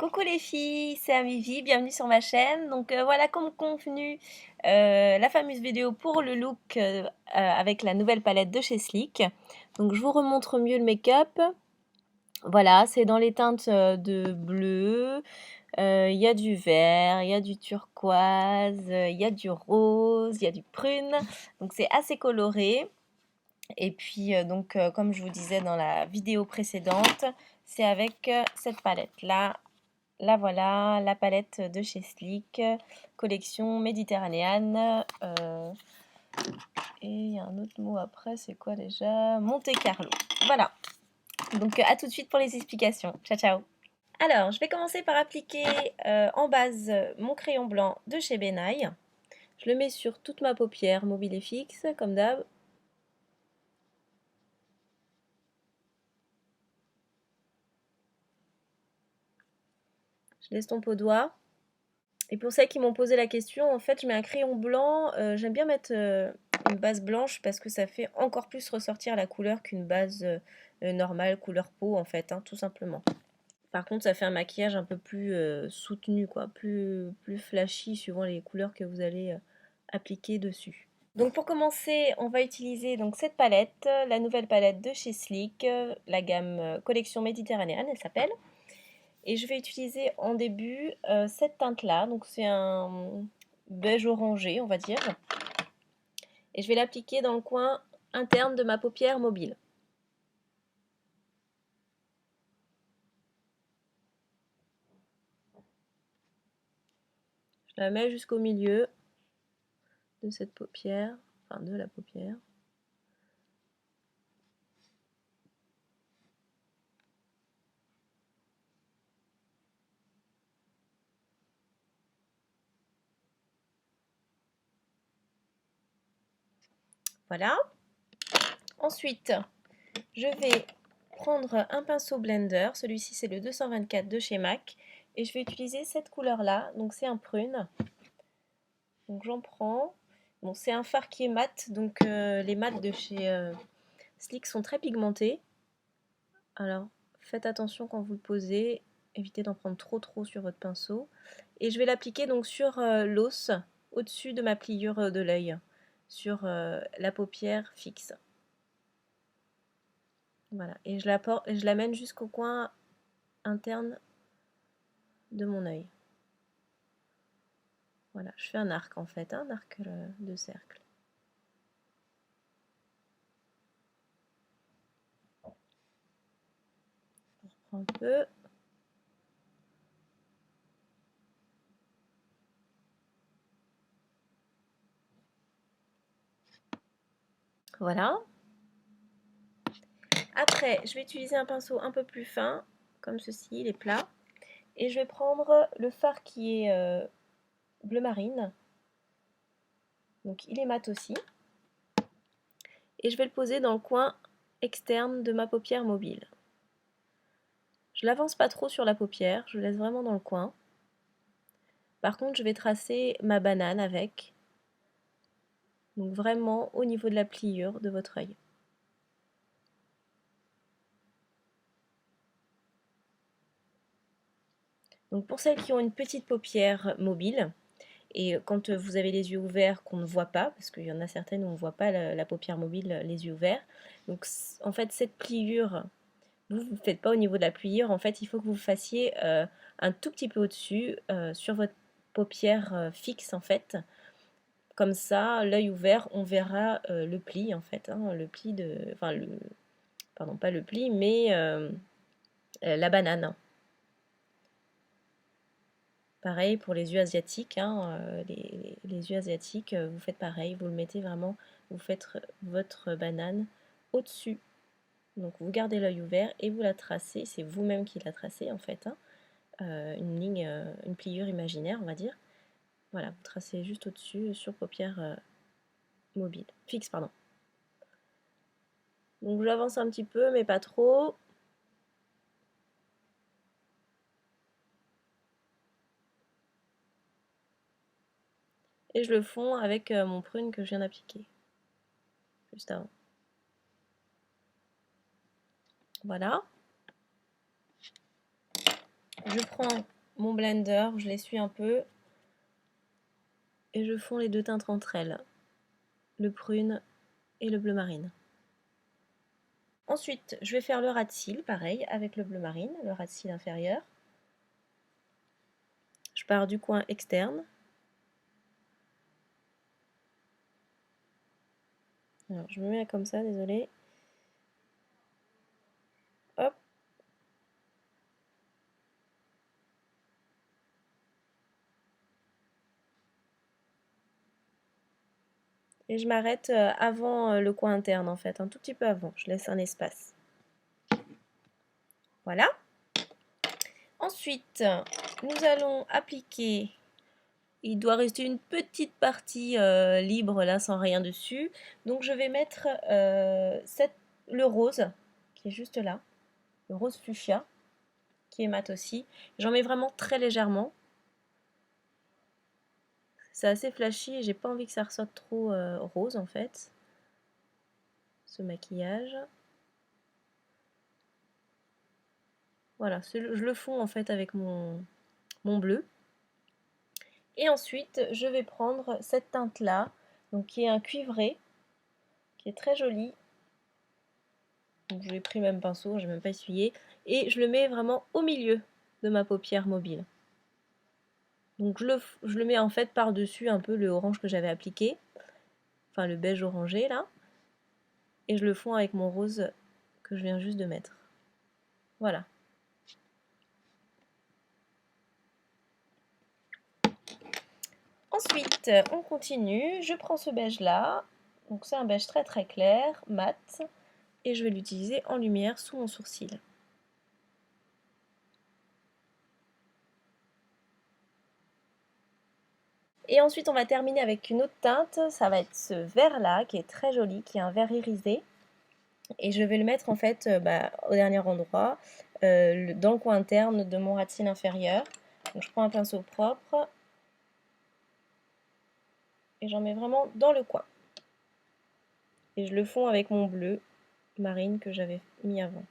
Coucou les filles, c'est Amivi, bienvenue sur ma chaîne. Donc voilà comme convenu la fameuse vidéo pour le look avec la nouvelle palette de chez Sleek. Donc je vous remontre mieux le make-up. Voilà, c'est dans les teintes de bleu, il y a du vert, il y a du turquoise, il y a du rose, il y a du prune. Donc c'est assez coloré. Et puis comme je vous disais dans la vidéo précédente, c'est avec cette palette-là. Là voilà, la palette de chez Sleek, collection méditerranéenne. Et il y a un autre mot après, c'est quoi déjà? Monte Carlo. Voilà, donc à tout de suite pour les explications. Ciao ciao. Alors, je vais commencer par appliquer en base mon crayon blanc de chez Benay. Je le mets sur toute ma paupière mobile et fixe, comme d'hab. Je l'estompe au doigt. Et pour celles qui m'ont posé la question, en fait, je mets un crayon blanc. J'aime bien mettre une base blanche parce que ça fait encore plus ressortir la couleur qu'une base normale, couleur peau, en fait, hein, tout simplement. Par contre, ça fait un maquillage un peu plus soutenu, quoi, plus flashy suivant les couleurs que vous allez appliquer dessus. Donc pour commencer, on va utiliser donc cette palette, la nouvelle palette de chez Sleek, la gamme collection méditerranéenne, elle s'appelle. Et je vais utiliser en début cette teinte-là, donc c'est un beige orangé, on va dire. Et je vais l'appliquer dans le coin interne de ma paupière mobile. Je la mets jusqu'au milieu de cette paupière, enfin de la paupière. Voilà. Ensuite, je vais prendre un pinceau blender, celui-ci c'est le 224 de chez MAC, et je vais utiliser cette couleur-là, donc c'est un prune. Donc j'en prends. Bon, c'est un fard qui est mat, donc les mats de chez Sleek sont très pigmentés. Alors faites attention quand vous le posez, évitez d'en prendre trop sur votre pinceau. Et je vais l'appliquer donc sur l'os, au-dessus de ma pliure de l'œil, sur la paupière fixe. Voilà, et je l'amène jusqu'au coin interne de mon œil. Voilà, je fais un arc en fait, un arc de cercle. On reprend un peu. Voilà. Après, je vais utiliser un pinceau un peu plus fin, comme ceci, il est plat. Et je vais prendre le fard qui est bleu marine. Donc il est mat aussi. Et je vais le poser dans le coin externe de ma paupière mobile. Je l'avance pas trop sur la paupière, je le laisse vraiment dans le coin. Par contre, je vais tracer ma banane avec. Donc vraiment au niveau de la pliure de votre œil. Donc pour celles qui ont une petite paupière mobile, et quand vous avez les yeux ouverts qu'on ne voit pas, parce qu'il y en a certaines où on ne voit pas la paupière mobile, les yeux ouverts, donc en fait cette pliure, vous ne faites pas au niveau de la pliure, en fait il faut que vous fassiez un tout petit peu au-dessus, sur votre paupière fixe en fait. Comme ça, l'œil ouvert, on verra le pli en fait, hein, le pli de... Enfin, pardon, pas le pli, mais la banane. Pareil pour les yeux asiatiques, hein, les yeux asiatiques, vous faites pareil, vous le mettez vraiment, vous faites votre banane au-dessus. Donc vous gardez l'œil ouvert et vous la tracez, c'est vous-même qui la tracez en fait, hein, une ligne, une pliure imaginaire on va dire. Voilà, vous tracez juste au-dessus sur paupière mobile, fixe pardon. Donc j'avance un petit peu mais pas trop. Et je le fonds avec mon prune que je viens d'appliquer juste avant. Voilà. Je prends mon blender, je l'essuie un peu et je fonds les deux teintes entre elles, le prune et le bleu marine. Ensuite, je vais faire le ras de cils, pareil, avec le bleu marine, le ras de cils inférieur. Je pars du coin externe. Alors, je me mets comme ça, désolé. Hop. Et je m'arrête avant le coin interne en fait, un tout petit peu avant. Je laisse un espace. Voilà. Ensuite, nous allons appliquer. Il doit rester une petite partie libre là, sans rien dessus. Donc je vais mettre le rose, qui est juste là. Le rose fuchsia, qui est mat aussi. J'en mets vraiment très légèrement. C'est assez flashy et j'ai pas envie que ça ressorte trop rose en fait. Ce maquillage. Voilà, je le fonds en fait avec mon bleu. Et ensuite, je vais prendre cette teinte-là, donc qui est un cuivré, qui est très joli. Donc je l'ai pris même pinceau, j'ai même pas essuyé. Et je le mets vraiment au milieu de ma paupière mobile. Donc je le mets en fait par-dessus un peu le orange que j'avais appliqué. Enfin le beige orangé là. Et je le fonds avec mon rose que je viens juste de mettre. Voilà. Ensuite, on continue. Je prends ce beige là. Donc c'est un beige très très clair, mat. Et je vais l'utiliser en lumière sous mon sourcil. Et ensuite, on va terminer avec une autre teinte. Ça va être ce vert-là, qui est très joli, qui est un vert irisé. Et je vais le mettre en fait au dernier endroit, dans le coin interne de mon ras de cils inférieur. Donc je prends un pinceau propre et j'en mets vraiment dans le coin. Et je le fonds avec mon bleu marine que j'avais mis avant.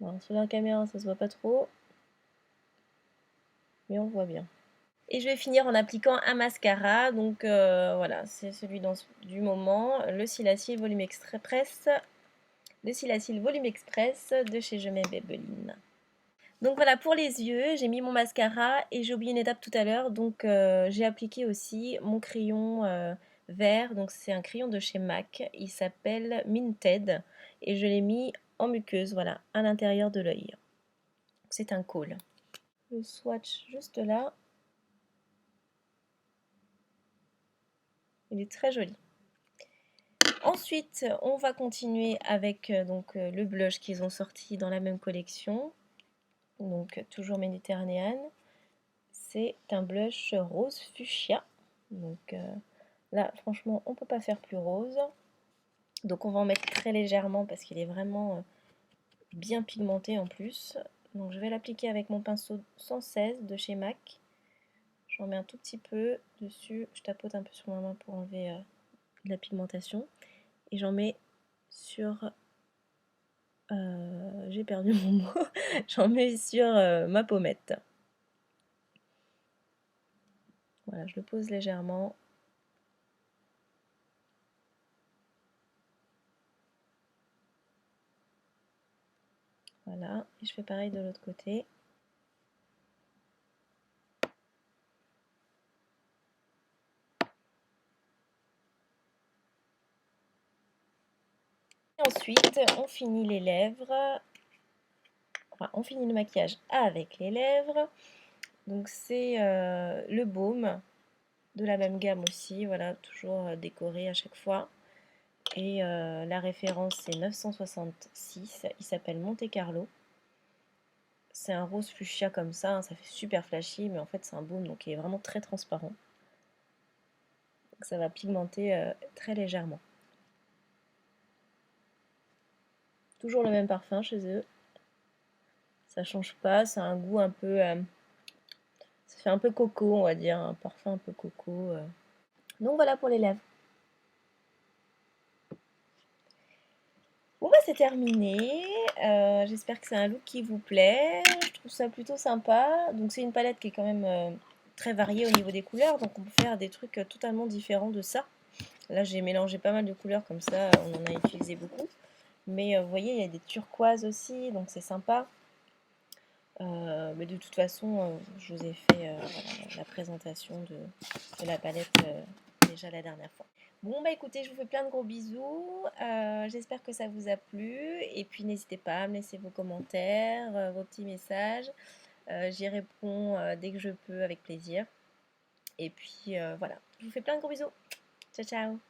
Bon, sur la caméra, ça se voit pas trop, mais on voit bien. Et je vais finir en appliquant un mascara. Donc voilà, c'est celui du moment, le Silacil Volume Express. Le Silacil Volume Express de chez Je m'aime Maybelline. Donc voilà, pour les yeux, j'ai mis mon mascara et j'ai oublié une étape tout à l'heure. Donc j'ai appliqué aussi mon crayon vert. Donc c'est un crayon de chez MAC. Il s'appelle Minted. Et je l'ai mis en muqueuse, voilà, à l'intérieur de l'œil. C'est un col. Le swatch juste là. Il est très joli. Ensuite, on va continuer avec le blush qu'ils ont sorti dans la même collection. Donc toujours méditerranéenne. C'est un blush rose fuchsia. Donc là, franchement, on ne peut pas faire plus rose. Donc on va en mettre très légèrement parce qu'il est vraiment bien pigmenté en plus. Donc je vais l'appliquer avec mon pinceau 116 de chez MAC. J'en mets un tout petit peu dessus. Je tapote un peu sur ma main pour enlever de la pigmentation. Et j'en mets sur... j'ai perdu mon mot. J'en mets sur ma pommette. Voilà, je le pose légèrement. Voilà, et je fais pareil de l'autre côté. Et ensuite, on finit les lèvres. Enfin, on finit le maquillage avec les lèvres. Donc c'est le baume de la même gamme aussi, voilà, toujours décoré à chaque fois. Et la référence c'est 966, il s'appelle Monte Carlo. C'est un rose fuchsia comme ça, hein, ça fait super flashy, mais en fait c'est un baume donc il est vraiment très transparent. Donc ça va pigmenter très légèrement. Toujours le même parfum chez eux. Ça change pas, ça a un goût un peu... ça fait un peu coco, on va dire, un parfum un peu coco. Donc voilà pour les lèvres. c'est terminé. J'espère que c'est un look qui vous plaît. Je trouve ça plutôt sympa. Donc c'est une palette qui est quand même très variée au niveau des couleurs. Donc on peut faire des trucs totalement différents de ça. Là j'ai mélangé pas mal de couleurs comme ça, on en a utilisé beaucoup. Mais vous voyez, il y a des turquoises aussi, donc c'est sympa. Mais de toute façon, je vous ai fait voilà, la présentation de la palette déjà la dernière fois. Bon bah écoutez, je vous fais plein de gros bisous. J'espère que ça vous a plu. Et puis n'hésitez pas à me laisser vos commentaires, vos petits messages. J'y réponds dès que je peux avec plaisir. Et puis voilà, je vous fais plein de gros bisous. Ciao ciao.